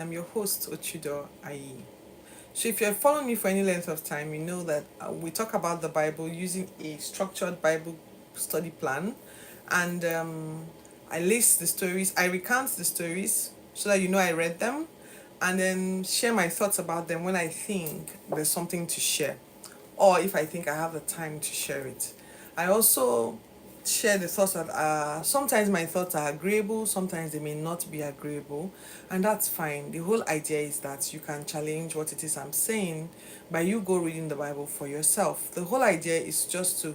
I'm your host, Ochido Ayi. So, if you're following me for any length of time, you know that we talk about the Bible using a structured Bible study plan. And I list the stories, I recount the stories so that you know I read them, and then share my thoughts about them when I think there's something to share, or if I think I have the time to share it. I also share the thoughts that are sometimes my thoughts are agreeable, sometimes they may not be agreeable, and that's fine. The whole idea is that you can challenge what it is I'm saying by you go reading the Bible for yourself. The whole idea is just to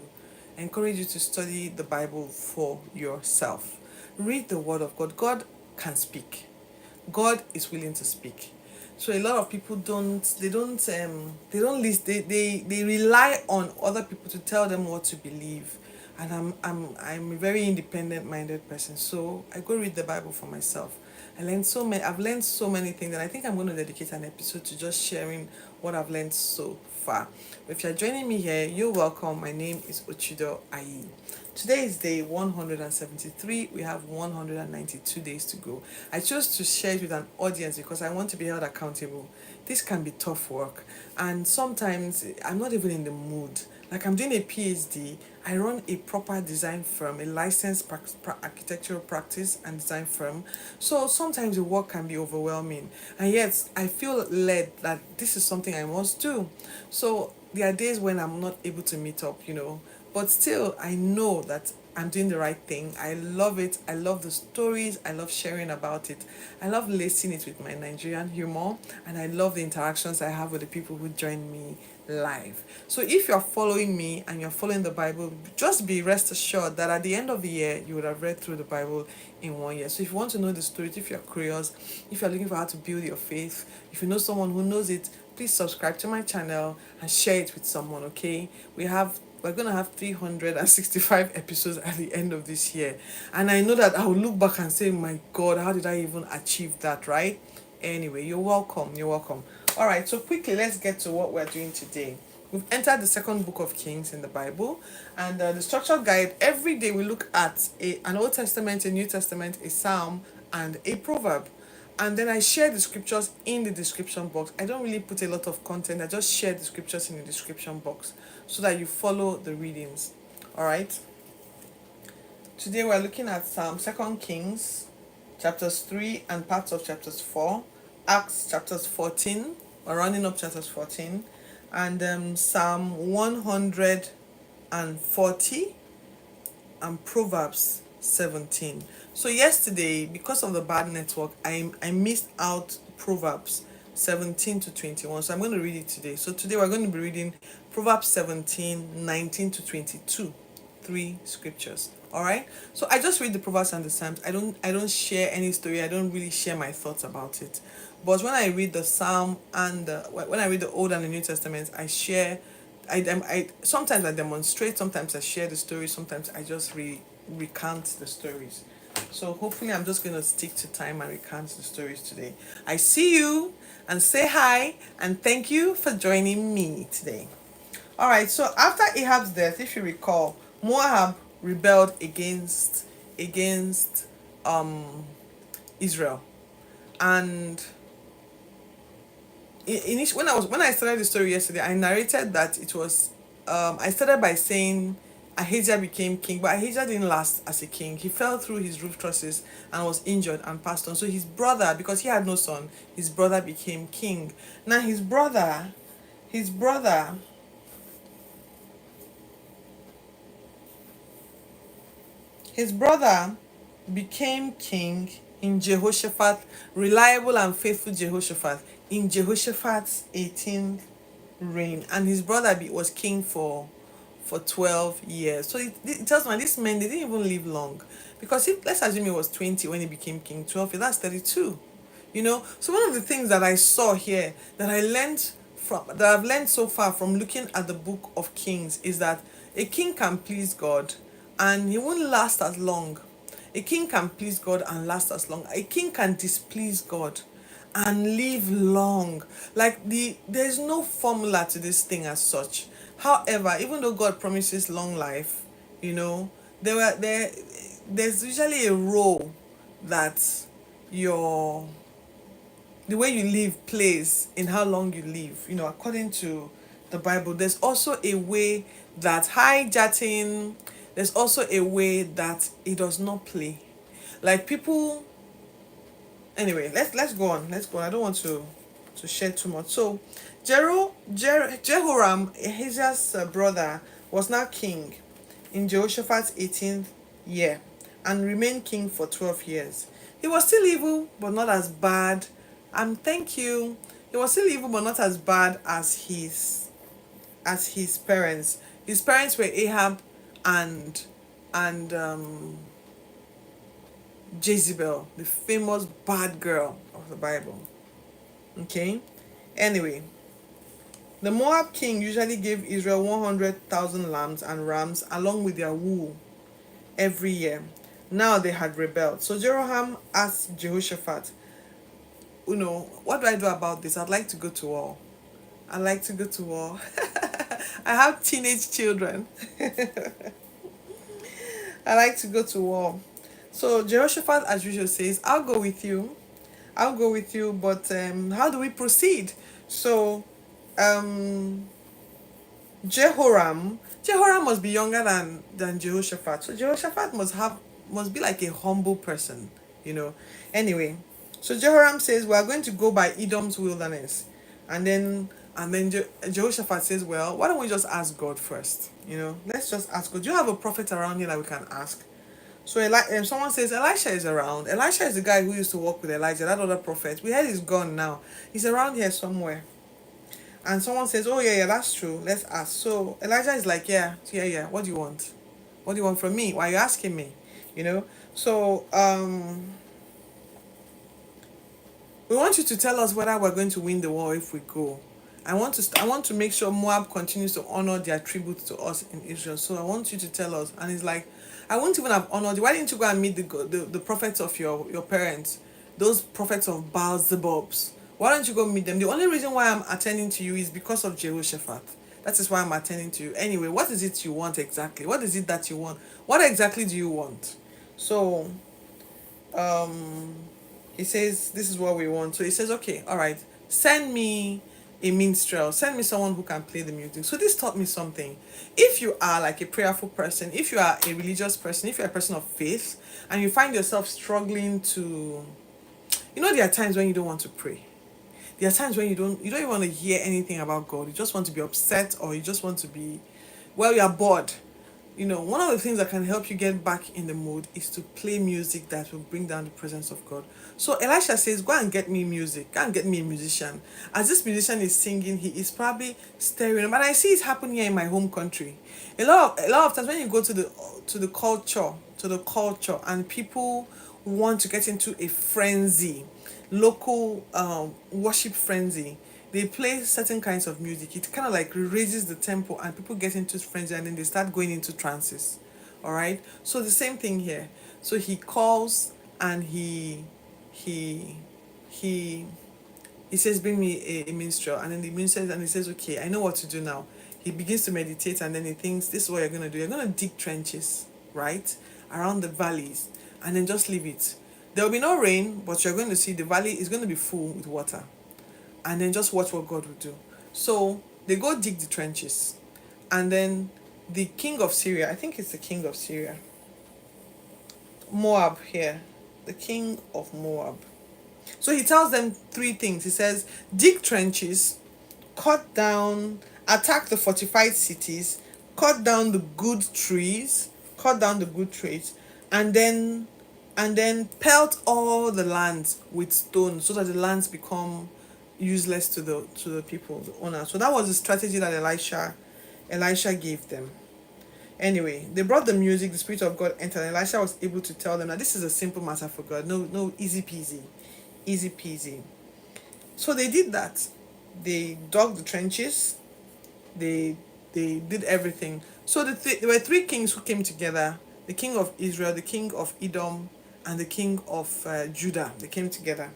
encourage you to study the Bible for yourself. Read the Word of God. God can speak. God is willing to speak. So a lot of people don't listen, they rely on other people to tell them what to believe. And I'm a very independent minded person. So I go read the Bible for myself. I've learned so many things, and I think I'm going to dedicate an episode to just sharing what I've learned so far. If you're joining me here, you're welcome. My name is Ochido Ayi. Today is day 173. We have 192 days to go. I chose to share it with an audience because I want to be held accountable. This can be tough work, and sometimes I'm not even in the mood. Like, I'm doing a PhD, I run a proper design firm, a licensed architectural practice and design firm. So sometimes the work can be overwhelming, and yet I feel led that this is something I must do. So there are days when I'm not able to meet up, but still I know that I'm doing the right thing. I love it. I love the stories. I love sharing about it. I love lacing it with my Nigerian humor, and I love the interactions I have with the people who join me live. So if you're following me and you're following the Bible, just be rest assured that at the end of the year you would have read through the Bible in 1 year. So if you want to know the stories, if you're curious, if you're looking for how to build your faith, if you know someone who knows it, please subscribe to my channel and share it with someone, okay? We're gonna have 365 episodes at the end of this year. And I know that I will look back and say, my God, how did I even achieve that, right? Anyway, you're welcome. You're welcome. All right, so quickly, let's get to what we're doing today. We've entered the second book of Kings in the Bible, and the structured guide every day we look at an Old Testament, a New Testament, a Psalm, and a Proverb. And then I share the scriptures in the description box. I don't really put a lot of content, I just share the scriptures in the description box so that you follow the readings. All right, today we're looking at Second Kings chapters 3 and parts of chapters 4, Acts chapters 14, we're running up chapters 14, and Psalm 140 and Proverbs 17. So yesterday, because of the bad network, I missed out Proverbs 17 to 21. So I'm going to read it today. So today we're going to be reading Proverbs 17, 19 to 22. Three scriptures. All right. So I just read the Proverbs and the Psalms. I don't share any story. I don't really share my thoughts about it. But when I read the Psalm and when I read the Old and the New Testament, I share. I sometimes I demonstrate, sometimes I share the story, sometimes I just recount the stories. So hopefully I'm just going to stick to time and recount the stories today. I see you and say hi and thank you for joining me today. All right, so after Ahab's death, if you recall, Moab rebelled against Israel. And when I started the story yesterday, I narrated that it was I started by saying Ahijah became king, but Ahijah didn't last as a king. He fell through his roof trusses and was injured and passed on. So his brother, because he had no son, his brother became king. Now his brother His brother became king in Jehoshaphat, reliable and faithful Jehoshaphat, in Jehoshaphat's 18th reign. And his brother was king for 12 years. So it tells me these men, they didn't even live long. Because if let's assume he was 20 when he became king, 12 years, that's 32. So one of the things that I saw here that I've learned so far from looking at the book of Kings is that a king can please God and he won't last as long. A king can please God and last as long. A king can displease God and live long. Like there's no formula to this thing as such. However, even though God promises long life, you know, there were there's usually a role that your the way you live plays in how long you live. You know, according to the Bible, there's also a way that hijacking, there's also a way that it does not play. Like people, anyway, let's go on. Let's go on. I don't want to share too much. So, Jehoram, Ahaziah's brother, was now king in Jehoshaphat's 18th year and remained king for 12 years. He was still evil, but not as bad. Thank you. He was still evil, but not as bad as his parents. His parents were Ahab and and Jezebel, the famous bad girl of the Bible. Okay? Anyway, the Moab king usually gave Israel 100,000 lambs and rams along with their wool every year. Now they had rebelled. So Jeroham asked Jehoshaphat, what do I do about this? I'd like to go to war. I'd like to go to war. I have teenage children. I like to go to war. So Jehoshaphat, as usual, says, I'll go with you. I'll go with you, but how do we proceed? So um, Jehoram must be younger than Jehoshaphat. So Jehoshaphat must be like a humble person, you know. Anyway, so Jehoram says, we are going to go by Edom's wilderness. And then Jehoshaphat says, well, why don't we just ask God first? Let's just ask God. Do you have a prophet around here that we can ask? So someone says Elisha is around. Elisha is the guy who used to work with Elijah, that other prophet. We heard he's gone now. He's around here somewhere. And someone says, oh yeah, that's true. Let's ask. So Elijah is like, yeah. What do you want? What do you want from me? Why are you asking me? You know. So we want you to tell us whether we're going to win the war if we go. I want to make sure Moab continues to honor their tribute to us in Israel. So I want you to tell us. And he's like, I won't even have honored you. Why didn't you go and meet the prophets of your parents, those prophets of Baal Zebubs? Why don't you go meet them? The only reason why I'm attending to you is because of Jehoshaphat. That is why I'm attending to you. Anyway, what is it you want exactly? What is it that you want? What exactly do you want? So um he says, this is what we want. So he says, okay, all right, send me a minstrel, send me someone who can play the music. So this taught me something. If you are like a prayerful person, if you are a religious person, if you're a person of faith, and you find yourself struggling to, there are times when you don't want to pray. There are times when you don't even want to hear anything about God. You just want to be upset, or you just want to be, well, you're bored. One of the things that can help you get back in the mood is to play music that will bring down the presence of God. So Elisha says, go and get me music, go and get me a musician. As this musician is singing, he is probably stirring. But I see it happen here in my home country. A lot of times when you go to the culture, and people want to get into a frenzy, local worship frenzy, they play certain kinds of music. It kind of like raises the tempo, and people get into frenzy, and then they start going into trances. All right. So the same thing here. So he calls, and he he he says, bring me a minstrel. And then the minstrel, and he says, okay, I know what to do now. He begins to meditate, and then he thinks, this is what you're going to do. You're going to dig trenches, right, around the valleys, and then just leave it. There will be no rain, but you're going to see the valley is going to be full with water. And then just watch what God will do. So they go dig the trenches. And then the king of Syria, I think it's the king of Syria, Moab here, the king of Moab. So he tells them three things. He says, dig trenches, attack the fortified cities, cut down the good trees, and then pelt all the lands with stones so that the lands become useless to the people, the owner. So that was the strategy that Elisha gave them. Anyway, they brought the music, the Spirit of God entered, and Elisha was able to tell them that this is a simple matter for God. No, easy peasy. Easy peasy. So they did that. They dug the trenches. They did everything. So there were three kings who came together: the king of Israel, the king of Edom, and the king of Judah. They came together,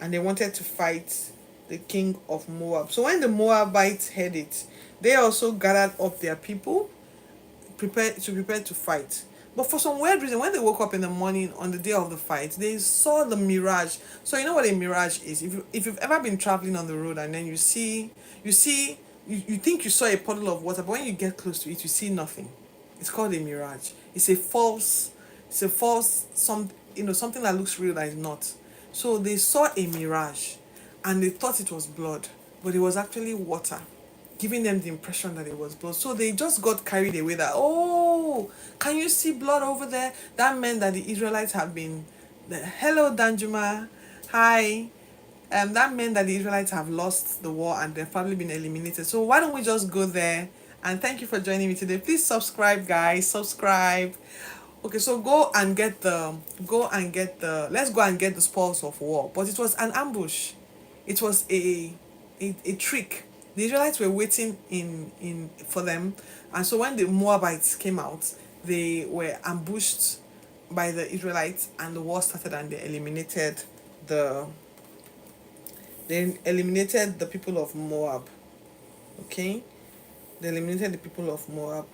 and they wanted to fight the king of Moab. So when the Moabites heard it, they also gathered up their people, prepared to fight. But for some weird reason, when they woke up in the morning on the day of the fight, they saw the mirage. So you know what a mirage is? If you've ever been traveling on the road and then you see you think you saw a puddle of water, but when you get close to it, you see nothing. It's called a mirage. It's a false something that looks real that is not. So they saw a mirage and they thought it was blood, but it was actually water, giving them the impression that it was blood. So they just got carried away that, oh, can you see blood over there? That meant that the Israelites have been, hello, Danjuma, hi. That meant that the Israelites have lost the war and they've probably been eliminated. So why don't we just go there? And thank you for joining me today. Please subscribe, guys. Subscribe. Okay, so let's go and get the spoils of war. But it was an ambush. It was a trick. The Israelites were waiting in for them, and so when the Moabites came out, they were ambushed by the Israelites, and the war started, and the they eliminated the people of Moab. Okay, they eliminated the people of Moab.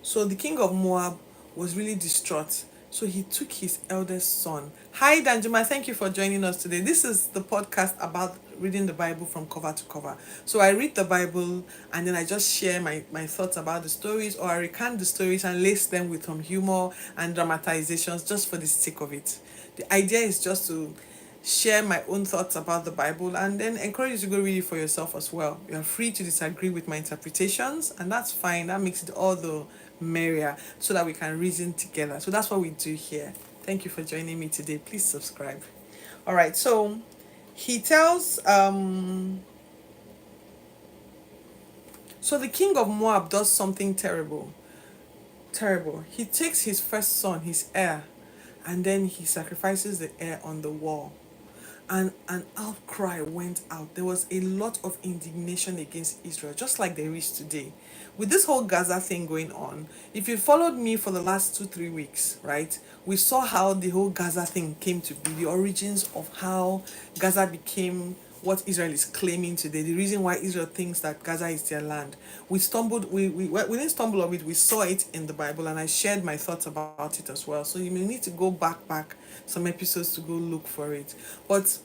So the king of Moab was really distraught. So he took his eldest son. Hi, Danjuma. Thank you for joining us today. This is the podcast about reading the Bible from cover to cover. So I read the Bible and then I just share my thoughts about the stories, or I recount the stories and lace them with some humor and dramatizations just for the sake of it. The idea is just to share my own thoughts about the Bible and then encourage you to go read it for yourself as well. You are free to disagree with my interpretations, and that's fine. That makes it all the merrier so that we can reason together. So that's what we do here. Thank you for joining me today. Please subscribe. All right, so he tells so the king of Moab does something terrible. Terrible. He takes his first son, his heir, and then he sacrifices the heir on the wall, and an outcry went out. There was a lot of indignation against Israel, just like there is today. With this whole Gaza thing going on, if you followed me for the last 2-3 weeks, right, we saw how the whole Gaza thing came to be, the origins of how Gaza became what Israel is claiming today, the reason why Israel thinks that Gaza is their land. We didn't stumble on it, we saw it in the Bible, and I shared my thoughts about it as well. So you may need to go back some episodes to go look for it. But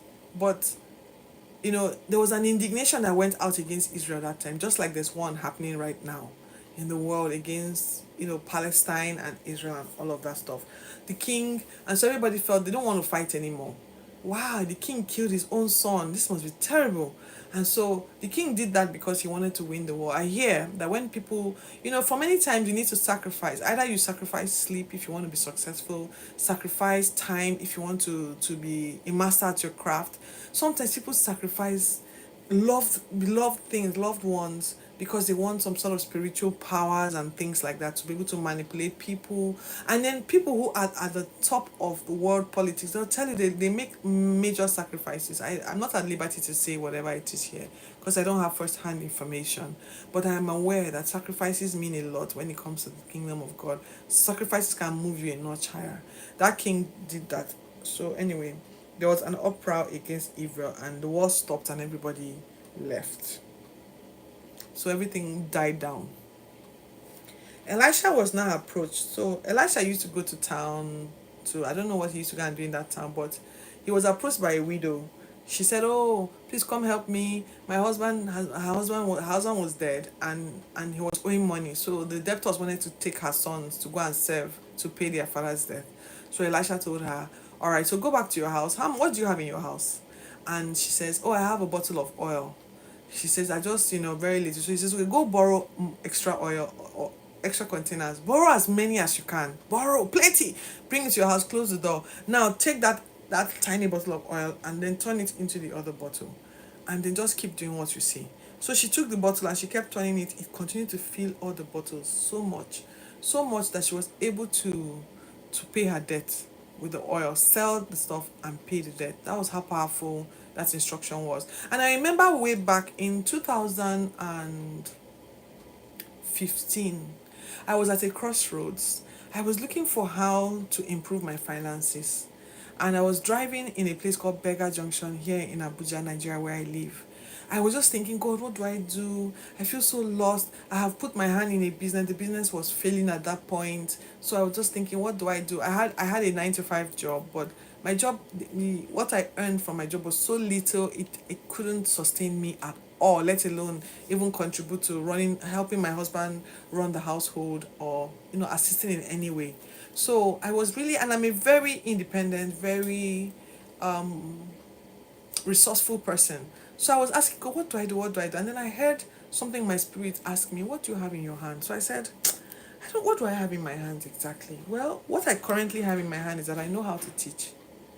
there was an indignation that went out against Israel that time, just like there's one happening right now in the world against, Palestine and Israel and all of that stuff. The king, and so everybody felt they don't want to fight anymore. Wow, the king killed his own son. This must be terrible. And so the king did that because he wanted to win the war. I hear that when people, for many times you need to sacrifice. Either you sacrifice sleep if you want to be successful, sacrifice time if you want to be a master at your craft. Sometimes people sacrifice beloved things, loved ones, because they want some sort of spiritual powers and things like that to be able to manipulate people. And then people who are at the top of the world politics, they'll tell you they make major sacrifices. I'm not at liberty to say whatever it is here because I don't have first-hand information. But I am aware that sacrifices mean a lot when it comes to the kingdom of God. Sacrifices can move you a notch higher. That king did that. So anyway, there was an uproar against Israel and the war stopped and everybody left. So everything died down. Elisha was now approached. So Elisha used to go to town to, I don't know what he used to go and do in that town, but he was approached by a widow. She said, "Oh, please come help me. Her husband was dead, and he was owing money. So the debtors wanted to take her sons to go and serve to pay their father's debt." So Elisha told her, "All right, so go back to your house. What do you have in your house?" And she says, "Oh, I have a bottle of oil." She says, "I just, very little." So he says, "Okay, go borrow extra oil or extra containers. Borrow as many as you can. Borrow plenty. Bring it to your house, close the door. Now take that tiny bottle of oil and then turn it into the other bottle. And then just keep doing what you see." So she took the bottle and she kept turning it. It continued to fill all the bottles so much that she was able to pay her debt with the oil, sell the stuff and pay the debt. That was how powerful that instruction was. And I remember way back in 2015, I was at a crossroads. I was looking for how to improve my finances. And I was driving in a place called Berger Junction here in Abuja, Nigeria, where I live. I was just thinking, God, what do I do? I feel so lost. I have put my hand in a business. The business was failing at that point. So I was just thinking, what do I do? I had a 9 to 5 job, but my job, what I earned from my job was so little, it couldn't sustain me at all, let alone even contribute to helping my husband run the household, or assisting in any way. So I was really, and I'm a very independent, very resourceful person. So I was asking God, what do I do? What do I do? And then I heard something in my spirit ask me, what do you have in your hand? So I said, I don't, what do I have in my hands exactly? Well, what I currently have in my hand is that I know how to teach.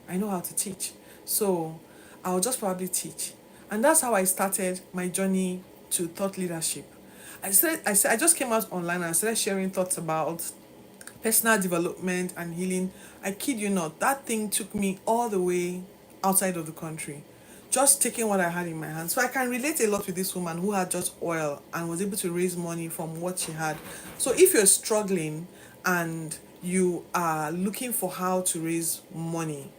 I know how to teach. So I'll just probably teach. And that's how I started my journey to thought leadership. I just came out online and I started sharing thoughts about personal development and healing. I kid you not, that thing took me all the way outside of the country. Just taking what I had in my hand. So I can relate a lot with this woman who had just oil and was able to raise money from what she had. So if you're struggling and you are looking for how to raise money,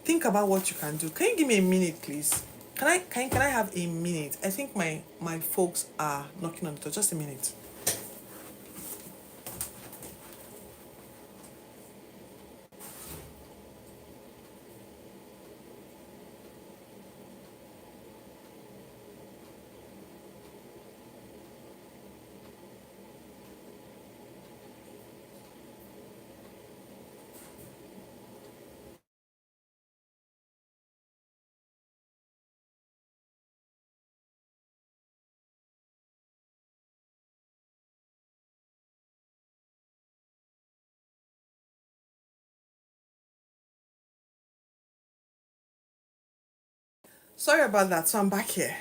think about what you can do. Can you give me a minute, please? Can I have a minute? I think my folks are knocking on the door. Just a minute. Sorry about that. So I'm back here.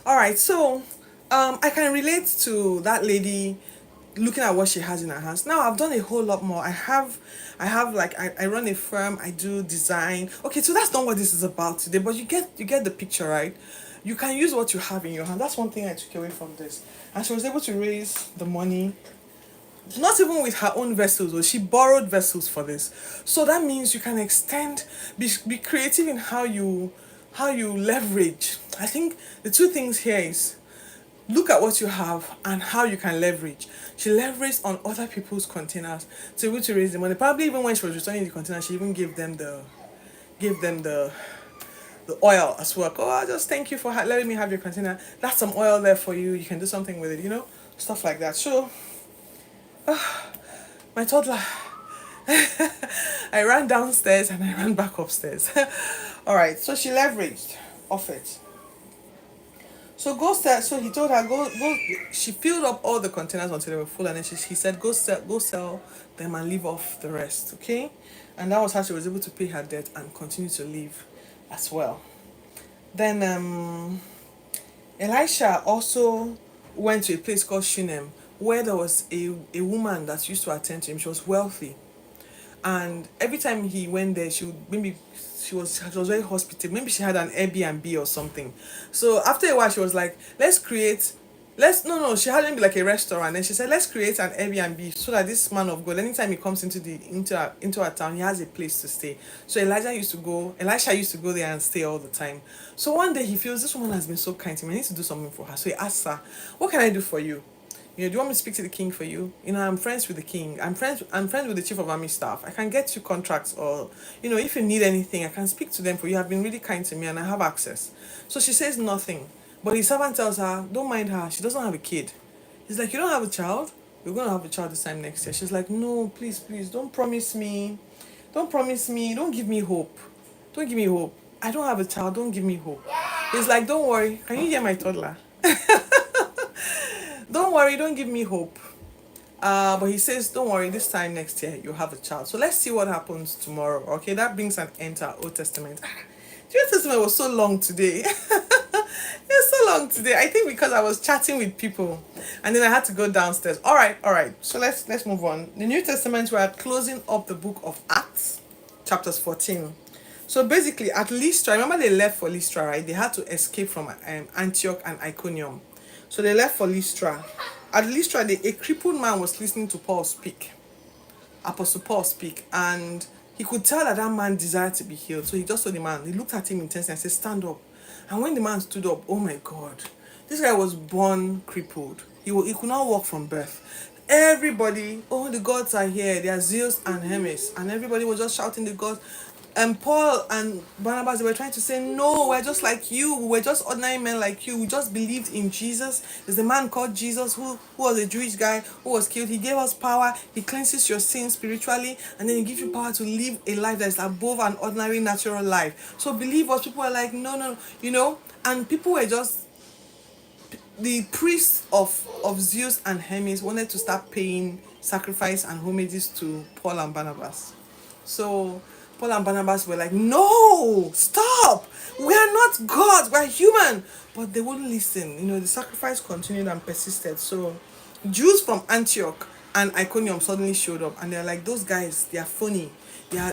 All right. So, I can relate to that lady looking at what she has in her hands. Now I've done a whole lot more. I have like I run a firm. I do design. Okay, so that's not what this is about today. But you get the picture, right? You can use what you have in your hand. That's one thing I took away from this. And she was able to raise the money, not even with her own vessels, or she borrowed vessels for this. So that means you can extend, be creative in how you leverage. I think the two things here is look at what you have and how you can leverage. She leveraged on other people's containers to be able to raise the money. Probably even when she was returning the container, she even gave them the oil as well. Oh, I just thank you for letting me have your container. That's some oil there for you. You can do something with it, stuff like that. So my toddler, I ran downstairs and I ran back upstairs. All right, so she leveraged off it. So go sell. So he told her go. She filled up all the containers until they were full, and then he said go sell them and leave off the rest. Okay, and that was how she was able to pay her debt and continue to live as well. Then Elisha also went to a place called Shunem, where there was a woman that used to attend to him. She was wealthy, and every time he went there, she was very hospitable. Maybe she had an Airbnb or something. So after a while, she was like, let's create. Let's no no. She had maybe like a restaurant, and she said, let's create an Airbnb so that this man of God, anytime he comes into our town, he has a place to stay. So Elisha used to go there and stay all the time. So one day he feels this woman has been so kind to me. I need to do something for her. So he asks her, what can I do for you? Do you want me to speak to the king for you? I'm friends with the king. I'm friends with the chief of army staff. I can get you contracts, or if you need anything, I can speak to them for you. You have been really kind to me and I have access. So she says nothing. But his servant tells her, don't mind her. She doesn't have a kid. He's like, you don't have a child? You're going to have a child this time next year. She's like, no, please, please, don't promise me. Don't promise me. Don't give me hope. Don't give me hope. I don't have a child. Don't give me hope. He's like, don't worry. Can you hear my toddler? Don't worry, don't give me hope. But he says, don't worry, this time next year you'll have a child. So let's see what happens tomorrow. Okay, that brings an end to our Old Testament. The Old Testament was so long today. It's so long today. I think because I was chatting with people and then I had to go downstairs. All right. So let's move on. The New Testament, we are closing up the book of Acts, chapters 14. So basically, at Lystra, remember they left for Lystra, right? They had to escape from Antioch and Iconium. So they left for Lystra. At Lystra, a crippled man was listening to Paul speak, Apostle Paul speak, and he could tell that that man desired to be healed. So he just told the man, he looked at him intensely and said, stand up. And when the man stood up, oh my God, this guy was born crippled. He could not walk from birth. Everybody, oh, the gods are here. They are Zeus and Hermes. And everybody was just shouting the gods. And Paul and Barnabas, they were trying to say, no, we're just like you. We're just ordinary men like you. We just believed in Jesus. There's a man called Jesus who was a Jewish guy who was killed. He gave us power. He cleanses your sins spiritually. And then he gives you power to live a life that is above an ordinary natural life. So believe us. People were like, no, no, And people were just, the priests of Zeus and Hermes wanted to start paying sacrifice and homages to Paul and Barnabas. So Paul and Barnabas were like, no, stop. We are not gods. We are human. But they wouldn't listen. The sacrifice continued and persisted. So Jews from Antioch and Iconium suddenly showed up. And they're like, those guys, they are funny. They are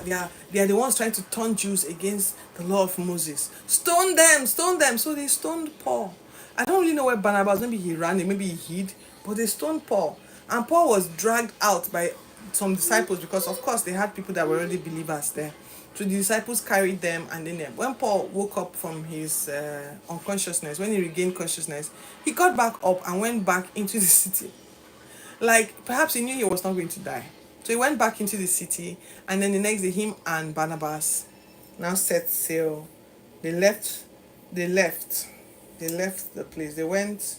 the ones trying to turn Jews against the law of Moses. Stone them, stone them. So they stoned Paul. I don't really know where Barnabas, maybe he ran, maybe he hid, but they stoned Paul. And Paul was dragged out by some disciples because, of course, they had people that were already believers there. So the disciples carried them, and then when Paul woke up from his unconsciousness, when he regained consciousness, he got back up and went back into the city. Like, perhaps he knew he was not going to die. So he went back into the city, and then the next day, him and Barnabas now set sail. They left the place. They went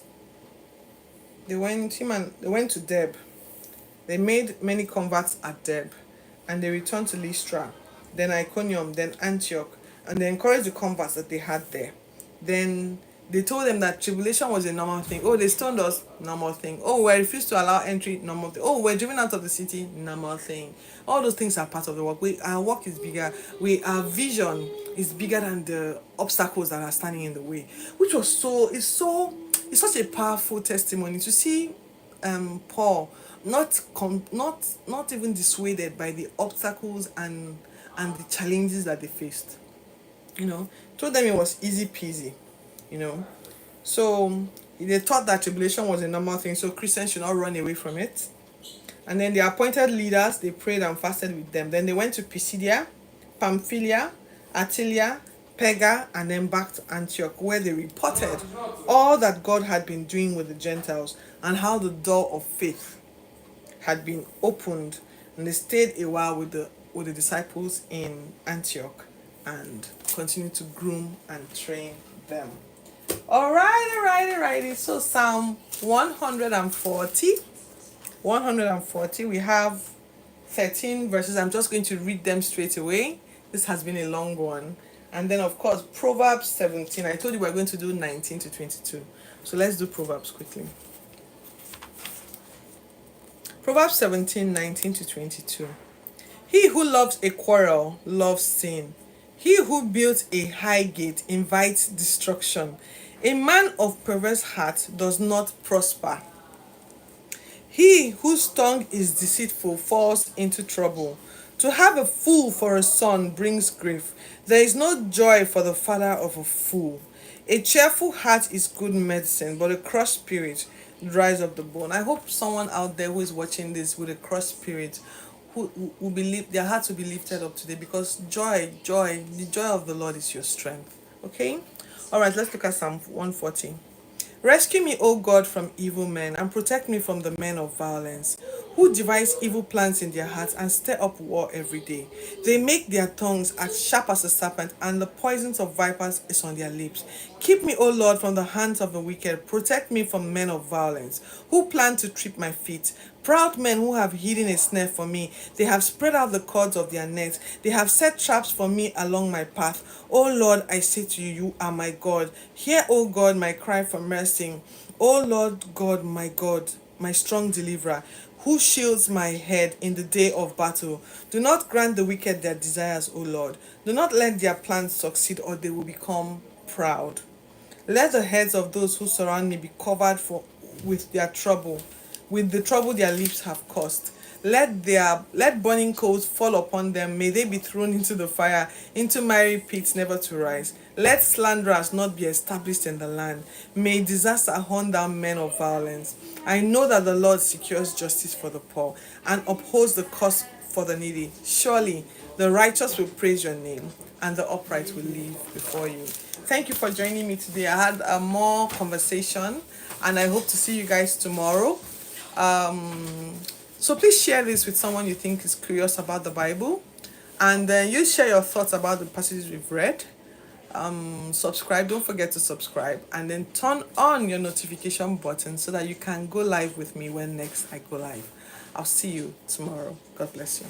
to Deb. They made many converts at Deb, and they returned to Lystra, then Iconium, then Antioch, and they encouraged the converts that they had there. Then they told them that tribulation was a normal thing. Oh, they stoned us, normal thing. Oh, we refused to allow entry, normal thing. Oh, we're driven out of the city, normal thing. All those things are part of the work. Our work is bigger. Our vision is bigger than the obstacles that are standing in the way. Which was it's such a powerful testimony to see Paul not even dissuaded by the obstacles and the challenges that they faced. Told them it was easy peasy. So they thought that tribulation was a normal thing, so Christians should not run away from it. And then the appointed leaders, they prayed and fasted with them. Then they went to Pisidia, Pamphylia, Attalia, Pega, and then back to Antioch, where they reported all that God had been doing with the Gentiles and how the door of faith had been opened. And they stayed a while with the disciples in Antioch and continued to groom and train them. Alrighty. So Psalm 140, we have 13 verses. I'm just going to read them straight away. This has been a long one. And then, of course, Proverbs 17. I told you we were going to do 19 to 22. So let's do Proverbs quickly. Proverbs 17, 19 to 22. He who loves a quarrel loves sin. He who builds a high gate invites destruction. A man of perverse heart does not prosper. He whose tongue is deceitful falls into trouble. To have a fool for a son brings grief. There is no joy for the father of a fool. A cheerful heart is good medicine, but a crushed spirit dries up the bone. I hope someone out there who is watching this with a crushed spirit, who believe their hearts will be lifted up today, because the joy of the Lord is your strength. Okay? Alright, let's look at Psalm 140. Rescue me, O God, from evil men, and protect me from the men of violence, who devise evil plans in their hearts and stir up war every day. They make their tongues as sharp as a serpent, and the poisons of vipers is on their lips. Keep me, O Lord, from the hands of the wicked. Protect me from men of violence, who plan to trip my feet. Proud men who have hidden a snare for me. They have spread out the cords of their nets. They have set traps for me along my path. O Lord, I say to you, you are my God. Hear, O God, my cry for mercy. O Lord God, my strong deliverer, who shields my head in the day of battle. Do not grant the wicked their desires, O Lord. Do not let their plans succeed, or they will become proud. Let the heads of those who surround me be covered with their trouble, with the trouble their lips have caused. Let burning coals fall upon them. May they be thrown into the fire, into miry pits, never to rise. Let slanderers not be established in the land. May disaster hunt down men of violence. I know that the Lord secures justice for the poor and upholds the cause for the needy. Surely the righteous will praise your name and the upright will live before you. Thank you for joining me today. I had a more conversation, and I hope to see you guys tomorrow. So please share this with someone you think is curious about the Bible, and then you share your thoughts about the passages we've read. Subscribe, don't forget to subscribe, and then turn on your notification button so that you can go live with me when next I go live. I'll see you tomorrow. God bless you.